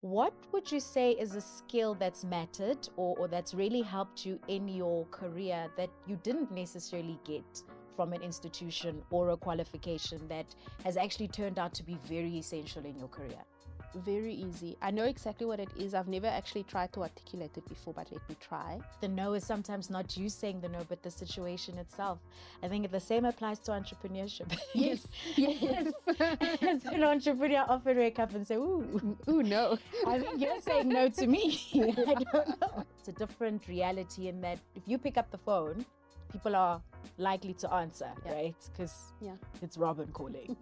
What would you say is a skill that's mattered or that's really helped you in your career that you didn't necessarily get from an institution or a qualification that has actually turned out to be very essential in your career? Very easy. I know exactly what it is. I've never actually tried to articulate it before, but let me try. The no is sometimes not you saying the no, but the situation itself. I think the same applies to entrepreneurship. Yes. Yes. As an entrepreneur, I often wake up and say, ooh, no. I think you're saying no to me. I don't know. It's a different reality in that if you pick up the phone, people are likely to answer, right? Because it's Robyn calling,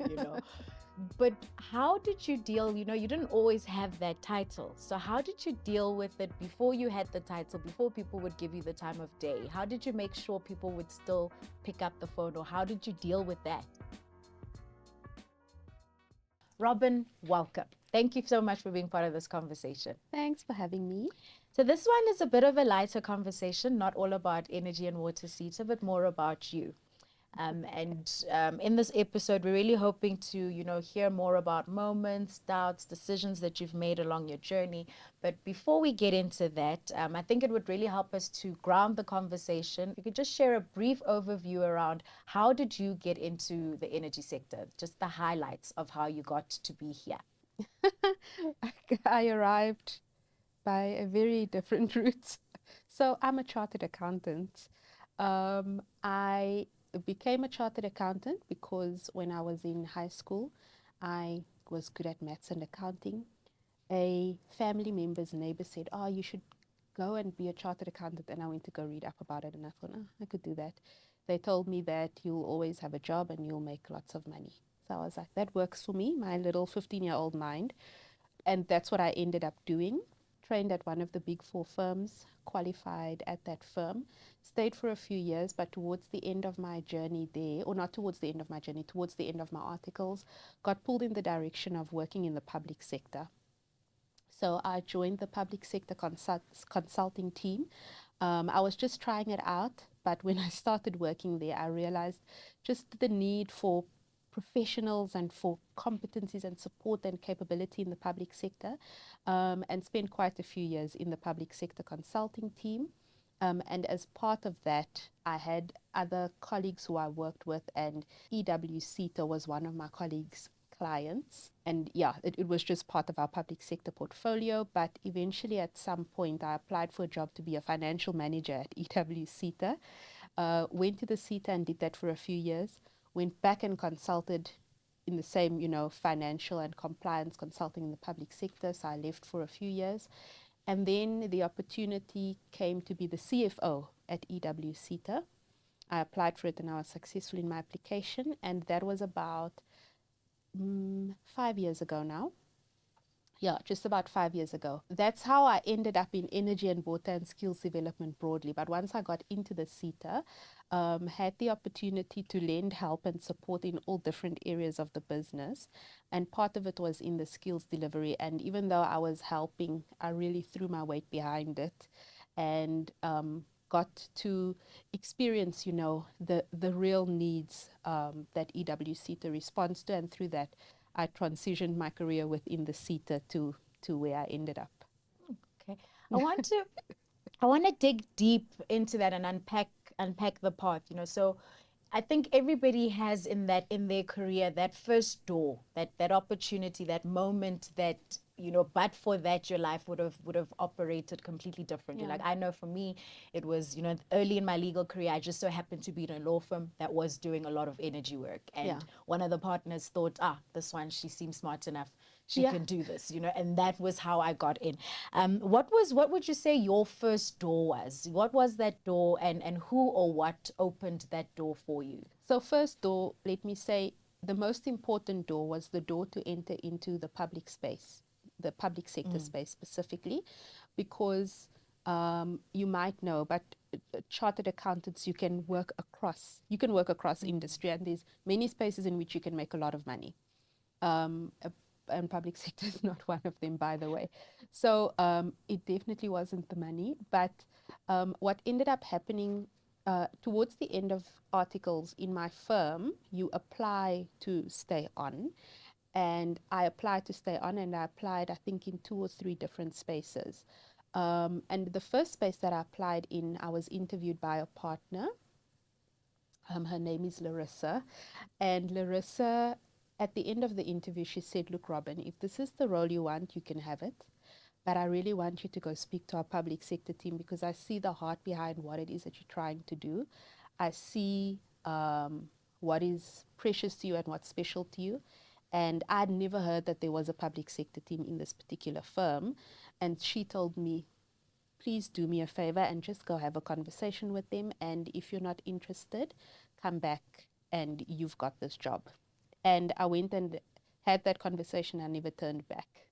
But how did you deal? You didn't always have that title. So how did you deal with it before you had the title, before people would give you the time of day? How did you make sure people would still pick up the phone, or how did you deal with that? Robyn, welcome. Thank you so much for being part of this conversation. Thanks for having me. So this one is a bit of a lighter conversation, not all about energy and water EWSETA, but more about you. In this episode, we're really hoping to, hear more about moments, doubts, decisions that you've made along your journey. But before we get into that, I think it would really help us to ground the conversation. If you could just share a brief overview around how did you get into the energy sector, just the highlights of how you got to be here. I arrived by a very different route. So I'm a chartered accountant. I became a chartered accountant because when I was in high school, I was good at maths and accounting. A family member's neighbor said, oh, you should go and be a chartered accountant. And I went to go read up about it. And I thought, oh, I could do that. They told me that you'll always have a job and you'll make lots of money. So I was like, that works for me, my little 15-year-old mind. And that's what I ended up doing. Trained at one of the big 4 firms, qualified at that firm, stayed for a few years, but towards the end of my journey there, or not towards the end of my journey, towards the end of my articles, got pulled in the direction of working in the public sector. So I joined the public sector consulting team. I was just trying it out, but when I started working there, I realized just the need for professionals and for competencies and support and capability in the public sector, and spent quite a few years in the public sector consulting team. And as part of that, I had other colleagues who I worked with, and EWSETA was one of my colleagues' clients. And it was just part of our public sector portfolio. But eventually at some point, I applied for a job to be a financial manager at EWSETA, went to the SETA and did that for a few years. Went back and consulted in the same, financial and compliance consulting in the public sector. So I left for a few years. And then the opportunity came to be the CFO at EWSETA. I applied for it and I was successful in my application. And that was about 5 years ago now. Yeah, just about 5 years ago. That's how I ended up in energy and water and skills development broadly. But once I got into the SETA, had the opportunity to lend help and support in all different areas of the business. And part of it was in the skills delivery. And even though I was helping, I really threw my weight behind it and got to experience, the real needs that EWSETA responds to. And through that, I transitioned my career within the SETA to where I ended up. Okay, I want to dig deep into that and unpack the path. So I think everybody has in their career that first door, that opportunity, that moment that but for that, your life would have operated completely differently. Like I know for me, it was, early in my legal career, I just so happened to be in a law firm that was doing a lot of energy work. And one of the partners thought, this one, she seems smart enough. She can do this, and that was how I got in. What would you say your first door was? What was that door and who or what opened that door for you? So first door, let me say, the most important door was the door to enter into the public space. The public sector space specifically, because you might know, but chartered accountants, you can work across industry, and there's many spaces in which you can make a lot of money. And public sector is not one of them, by the way. So it definitely wasn't the money, but what ended up happening towards the end of articles in my firm, you apply to stay on. and I applied to stay on, and I applied, I think, in 2 or 3 different spaces. And the first space that I applied in, I was interviewed by a partner. Her name is Larissa. And Larissa, at the end of the interview, she said, "Look, Robyn, if this is the role you want, you can have it. But I really want you to go speak to our public sector team, because I see the heart behind what it is that you're trying to do. I see what is precious to you and what's special to you." And I'd never heard that there was a public sector team in this particular firm. And she told me, "Please do me a favor and just go have a conversation with them. And if you're not interested, come back and you've got this job." And I went and had that conversation. I never turned back.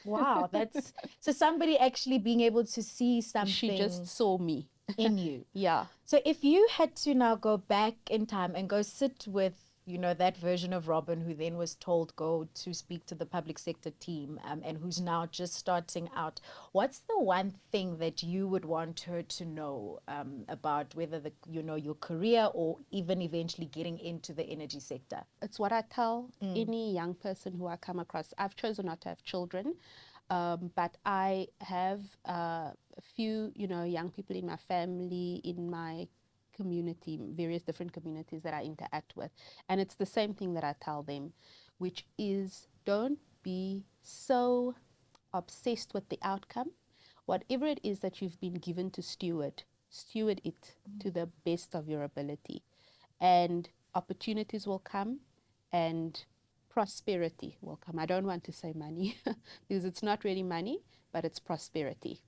Wow, that's so somebody actually being able to see She just something saw me. in you. Yeah. So if you had to now go back in time and go sit with, you know, that version of Robyn who then was told go to speak to the public sector team, and who's now just starting out, what's the one thing that you would want her to know about whether the, you know, your career or even eventually getting into the energy sector? It's what I tell any young person who I come across. I've chosen not to have children, but I have a few, you know, young people in my family, in my community, various different communities that I interact with. And it's the same thing that I tell them, which is, don't be so obsessed with the outcome. Whatever it is that you've been given to steward, steward it to the best of your ability. And opportunities will come, and prosperity will come. I don't want to say money because it's not really money, but it's prosperity.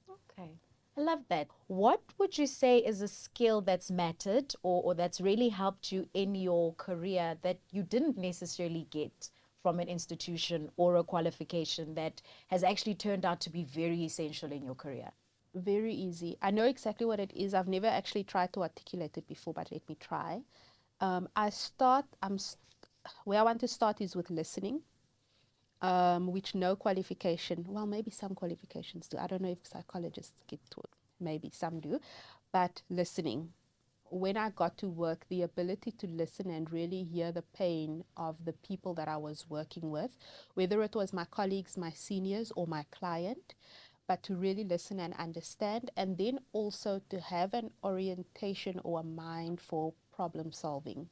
Okay. I love that. What would you say is a skill that's mattered or that's really helped you in your career that you didn't necessarily get from an institution or a qualification that has actually turned out to be very essential in your career? Very easy. I know exactly what it is. I've never actually tried to articulate it before, but let me try. Where I want to start is with listening, which no qualification, well, maybe some qualifications do. I don't know if psychologists get to it. Maybe some do. But listening. When I got to work, the ability to listen and really hear the pain of the people that I was working with, whether it was my colleagues, my seniors, or my client, but to really listen and understand, and then also to have an orientation or a mind for problem solving.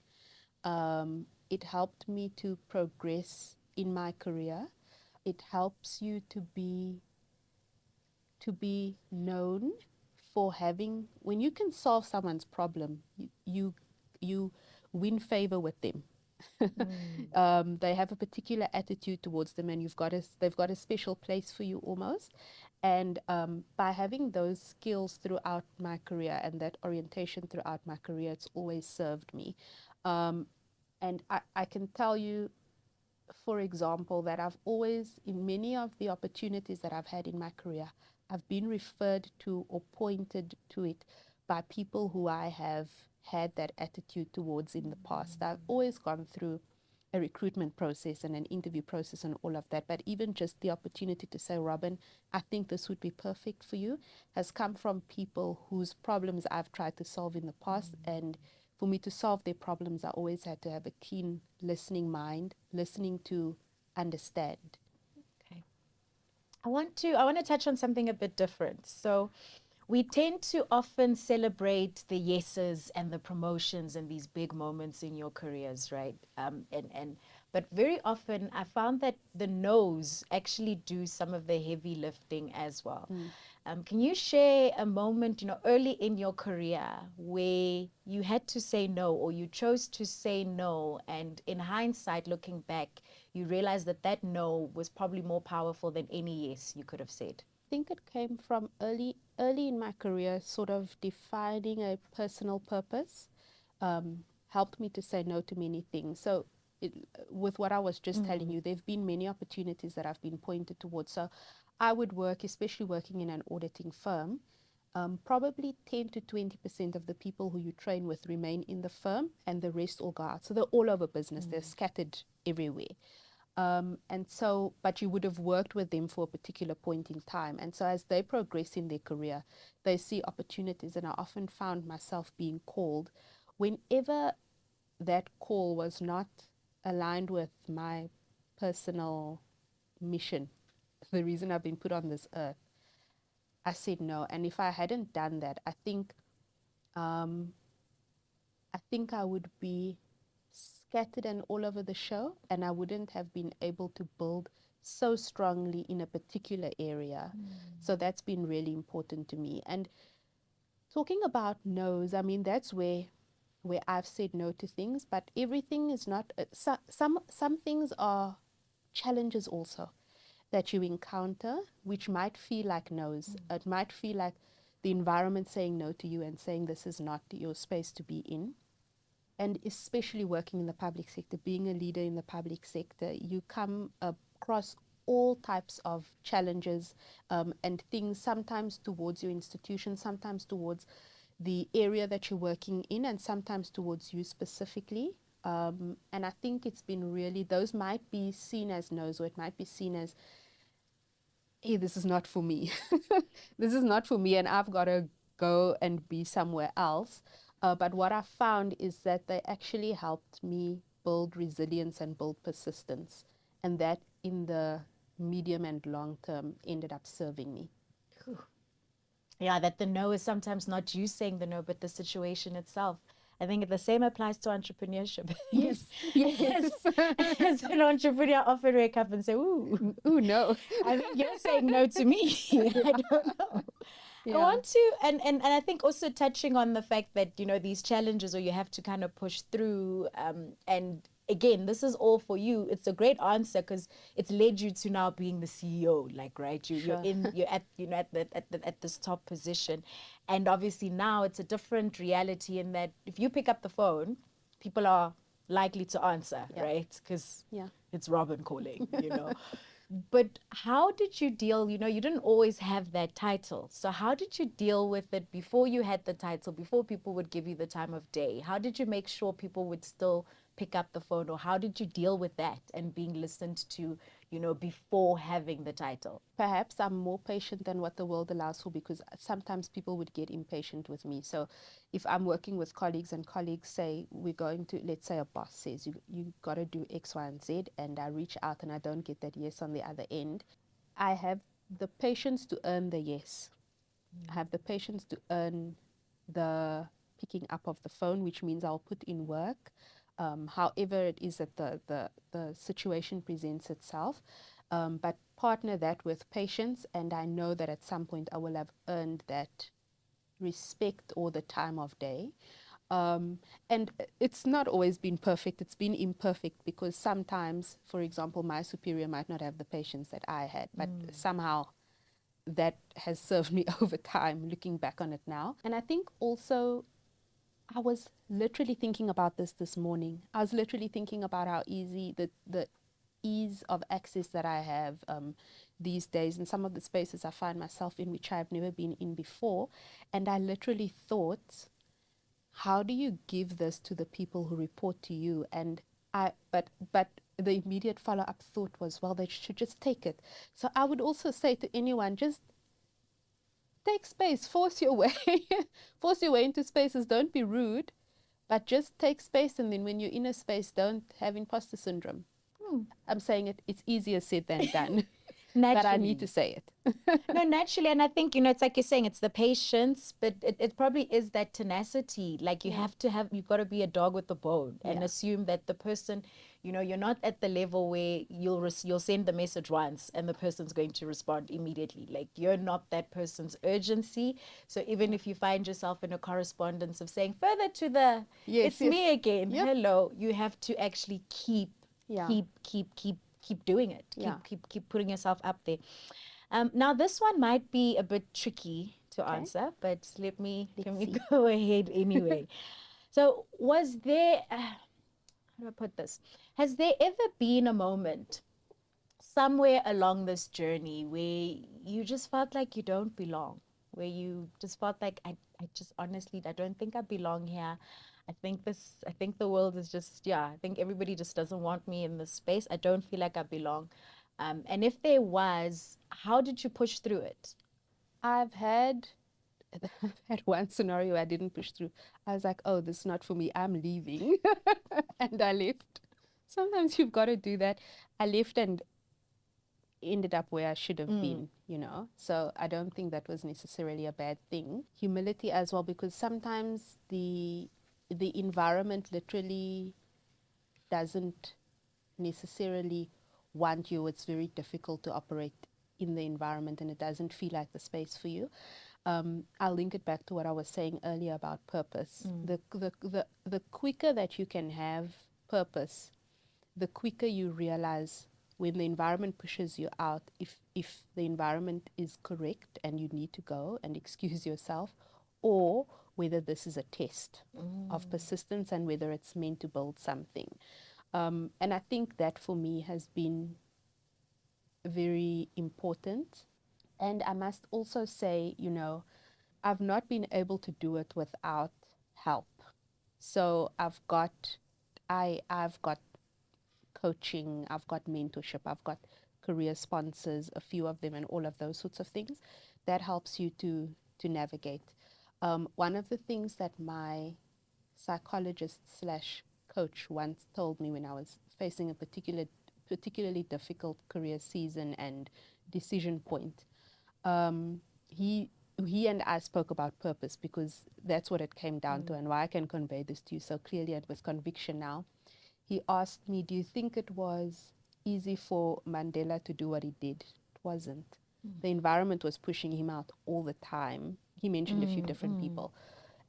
It helped me to progress in my career. It helps you to be known for having, when you can solve someone's problem, you win favor with them. They have a particular attitude towards them, and they've got a special place for you almost. And by having those skills throughout my career and that orientation throughout my career, it's always served me. And I can tell you, for example, that I've always, in many of the opportunities that I've had in my career, I've been referred to or pointed to it by people who I have had that attitude towards in the past. I've always gone through a recruitment process and an interview process and all of that, but even just the opportunity to say, "Robyn, I think this would be perfect for you," has come from people whose problems I've tried to solve in the past. And for me to solve their problems, I always had to have a keen listening mind, listening to understand. Okay. I want to touch on something a bit different. So we tend to often celebrate the yeses and the promotions and these big moments in your careers, right? But very often I found that the no's actually do some of the heavy lifting as well. Can you share a moment, you know, early in your career where you had to say no or you chose to say no, and in hindsight, looking back, you realized that that no was probably more powerful than any yes you could have said? I think it came from early in my career, sort of defining a personal purpose, helped me to say no to many things. So with what I was just telling you, there have been many opportunities that I've been pointed towards. So I would work, especially working in an auditing firm, probably 10 to 20% of the people who you train with remain in the firm, and the rest all go out. So they're all over business. They're scattered everywhere. And so, but you would have worked with them for a particular point in time. And so as they progress in their career, they see opportunities. And I often found myself being called whenever that call was not aligned with my personal mission, the reason I've been put on this earth, I said no. And if I hadn't done that, um, I think I would be scattered and all over the show, and I wouldn't have been able to build so strongly in a particular area. So that's been really important to me. And talking about no's, I mean, that's where I've said no to things, but everything is not, some things are challenges also that you encounter, which might feel like no's. It might feel like the environment saying no to you and saying this is not your space to be in. And especially working in the public sector, being a leader in the public sector, you come across all types of challenges and things, sometimes towards your institution, sometimes towards the area that you're working in, and sometimes towards you specifically. And I think it's been really, those might be seen as no's, or it might be seen as, hey, this is not for me. This is not for me, and I've got to go and be somewhere else. But what I found is that they actually helped me build resilience and build persistence. And that in the medium and long term ended up serving me. Yeah, that the no is sometimes not you saying the no, but the situation itself. I think the same applies to entrepreneurship. Yes, yes. As an entrepreneur, I often wake up and say, ooh, No. I think you're saying no to me. I don't know. Yeah. I want to, and I think also touching on the fact that, you know, these challenges, or you have to kind of push through, and again, this is all for you. It's a great answer because it's led you to now being the CEO, like, right? You're at, you know, at this top position. And obviously now it's a different reality in that if you pick up the phone, people are likely to answer, right? Because it's Robyn calling, you know. But how did you deal, you know, you didn't always have that title. So how did you deal with it before you had the title, before people would give you the time of day? How did you make sure people would still pick up the phone, or how did you deal with that and being listened to, you know, before having the title? Perhaps I'm more patient than what the world allows for, because sometimes people would get impatient with me. So if I'm working with colleagues and colleagues say, we're going to, let's say a boss says, you got to do X, Y, and Z, and I reach out and I don't get that yes on the other end, I have the patience to earn the yes. I have the patience to earn the picking up of the phone, which means I'll put in work. However it is that the situation presents itself, but partner that with patience, and I know that at some point I will have earned that respect or the time of day. And it's not always been perfect, it's been imperfect, because sometimes, for example, my superior might not have the patience that I had, but somehow that has served me over time, looking back on it now. And I think also, I was literally thinking about this morning. I was literally thinking about how easy the ease of access that I have these days, in some of the spaces I find myself in, which I've never been in before. And I literally thought, how do you give this to the people who report to you? And but the immediate follow-up thought was, well, they should just take it. So I would also say to anyone, just take space, force your way, force your way into spaces. Don't be rude, but just take space. And then when you're in a space, don't have imposter syndrome. I'm saying it's easier said than done, but I need to say it. No, naturally. And I think, you know, it's like you're saying, it's the patience, but it probably is that tenacity. Like you have to have, you've got to be a dog with a bone and assume that the person, you know, you're not at the level where you'll send the message once and the person's going to respond immediately. Like you're not that person's urgency. So even if you find yourself in a correspondence of saying further to the, it's me again, hello, you have to actually keep doing it. Keep putting yourself up there. Now this one might be a bit tricky to answer, but let me go ahead anyway. So was there, how do I put this? Has there ever been a moment somewhere along this journey where you just felt like you don't belong? Where you just felt like, I just honestly, I don't think I belong here. I think the world is just, I think everybody just doesn't want me in this space. I don't feel like I belong. And if there was, how did you push through it? I've had one scenario I didn't push through. I was like, oh, this is not for me, I'm leaving. And I left. sometimes you've got to do that. I left and ended up where I should have been, you know. So I don't think that was necessarily a bad thing. Humility as well, because sometimes the environment literally doesn't necessarily want you. It's very difficult to operate in the environment, and it doesn't feel like the space for you. I'll link it back to what I was saying earlier about purpose. The quicker that you can have purpose, the quicker you realize when the environment pushes you out, if the environment is correct and you need to go and excuse yourself, or whether this is a test of persistence and whether it's meant to build something. And I think that for me has been very important. And I must also say, you know, I've not been able to do it without help. So I've got coaching, I've got mentorship, I've got career sponsors, a few of them, and all of those sorts of things. That helps you to navigate. One of the things that my psychologist slash coach once told me when I was facing a particularly difficult career season and decision point, um, he he and I spoke about purpose, because that's what it came down to, and why I can convey this to you so clearly and with conviction now. He asked me, do you think it was easy for Mandela to do what he did? It wasn't. The environment was pushing him out all the time. He mentioned a few different people.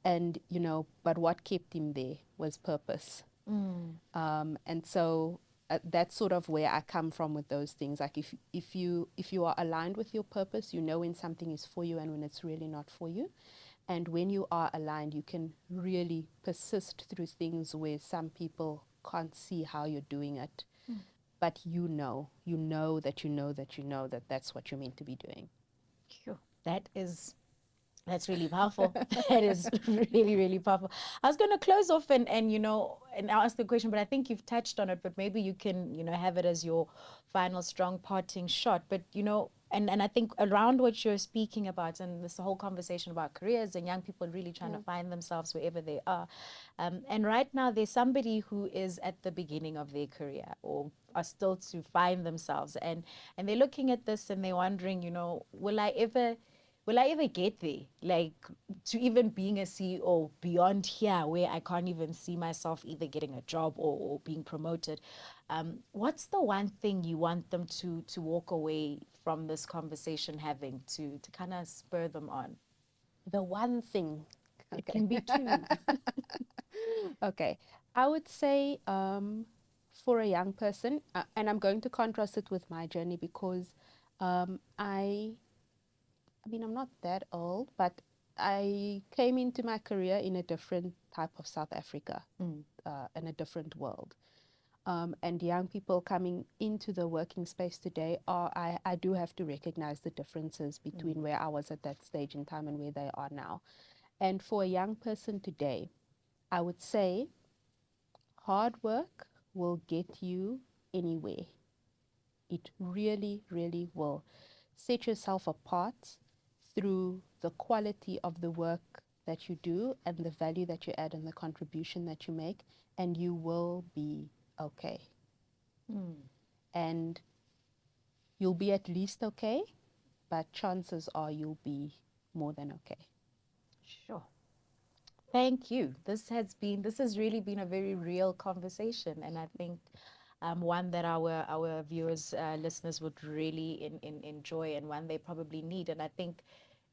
And, you know, but what kept him there was purpose. And so that's sort of where I come from with those things. Like if you are aligned with your purpose, you know when something is for you and when it's really not for you. And when you are aligned, you can really persist through things where some people can't see how you're doing it. But you know that that's what you're meant to be doing. Phew, that's really powerful. That is really, really powerful. I was going to close off and you know, and ask the question, but I think you've touched on it, but maybe you can, you know, have it as your final strong parting shot. But, you know, and I think around what you're speaking about and this whole conversation about careers and young people really trying to find themselves wherever they are. And right now there's somebody who is at the beginning of their career or are still to find themselves and they're looking at this and they're wondering, you know, will I ever get there? Like to even being a CEO beyond here, where I can't even see myself either getting a job or being promoted. What's the one thing you want them to walk away from this conversation having to kind of spur them on? The one thing, It okay. can be two. Okay, I would say for a young person, and I'm going to contrast it with my journey because I mean, I'm not that old, but I came into my career in a different type of South Africa, in a different world. And young people coming into the working space today I do have to recognize the differences between where I was at that stage in time and where they are now. And for a young person today, I would say hard work will get you anywhere. It really, really will. Set yourself apart through the quality of the work that you do and the value that you add and the contribution that you make, and you will be okay. And you'll be at least okay, but chances are you'll be more than okay. Sure. Thank you. This has really been a very real conversation, and I think one that our viewers, listeners would really enjoy, and one they probably need. And I think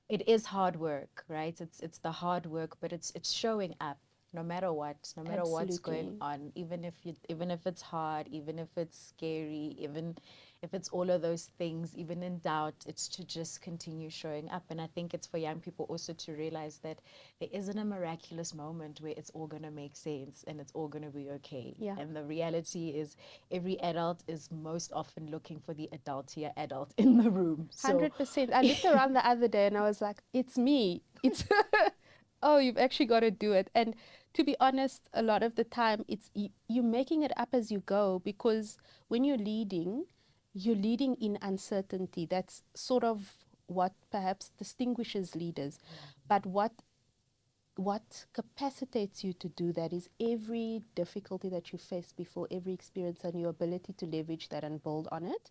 it is hard work, right? It's the hard work, but it's showing up no matter what, no matter what's going Absolutely. on, even if it's hard, even if it's scary, even if it's all of those things, even in doubt, it's to just continue showing up. And I think it's for young people also to realize that there isn't a miraculous moment where it's all going to make sense and it's all going to be okay. Yeah. And the reality is every adult is most often looking for the adultier adult in the room. So 100%. I looked around the other day and I was like, it's me. It's, oh, you've actually got to do it. And to be honest, a lot of the time, it's you're making it up as you go, because when you're leading in uncertainty. That's sort of what perhaps distinguishes leaders. But what what capacitates you to do that is every difficulty that you face before, every experience, and your ability to leverage that and build on it,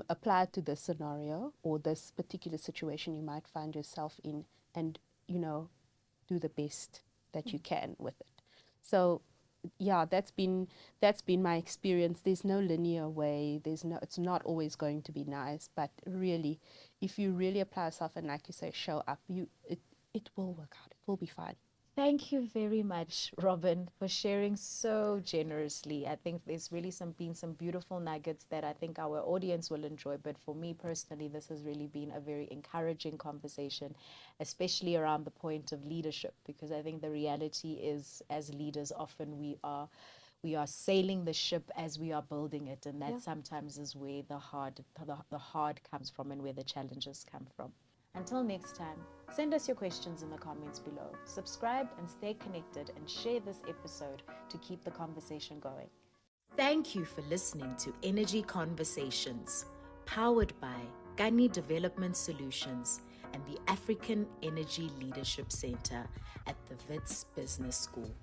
apply it to this scenario or this particular situation you might find yourself in, and do the best that you can with it. So yeah, that's been my experience. There's no linear way. It's not always going to be nice, but really, if you really apply yourself and, like you say, show up, it will work out. It will be fine. Thank you very much, Robyn, for sharing so generously. I think there's really been some beautiful nuggets that I think our audience will enjoy. But for me personally, this has really been a very encouraging conversation, especially around the point of leadership, because I think the reality is, as leaders, often we are sailing the ship as we are building it, and that sometimes is where the hard comes from and where the challenges come from. Until next time, send us your questions in the comments below. Subscribe and stay connected, and share this episode to keep the conversation going. Thank you for listening to Energy Conversations, powered by Kani Development Solutions and the African Energy Leadership Center at the WITS Business School.